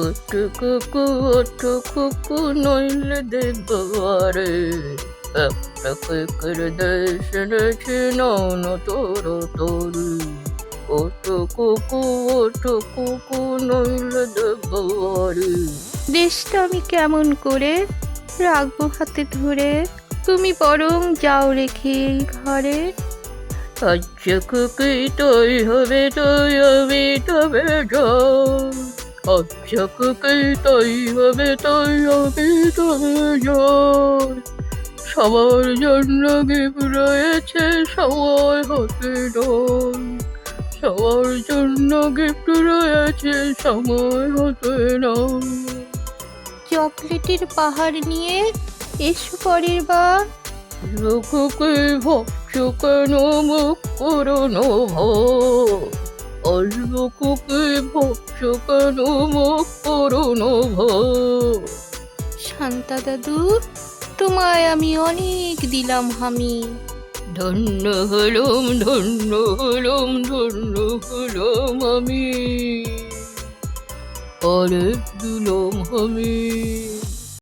ওঠো কুকু, ওঠো কুকু, নইলে দেখবো আরে একটা কেকের দেশ এনেছি নন তোর তোরি। ওঠো কুকু, ওঠো কুকু, নইলে দেখবো আরে। দেশটা আমি কেমন করে রাখবো হাতে ধরে, তুমি বরং যাও রেখে এই ঘরে। আচ্ছা কুকি, তুই হবে তুই আমি তবে যাই। আচ্ছা কুকি, তুই হবে তুই আমি তবে যাই। সবার জন্য গিফট রয়েছে, সময় হতে নয়। সবার জন্য গিফট রয়েছে, সময় হতে নয়। চকলেটের পাহাড় নিয়ে এসো পরের বার। কুকি ভাবছো কেন মুখ পুরনো ভয়? অল্প কুকি ভাবছো কেন মুখ পুরনো ভয়? শান্তা দাদু, তোমায় আমি অনেক দিলাম হামি। ধন্য হলুম, ধন্য হলুম, ধন্য হলুম আমি, অনেক দিলাম আমি।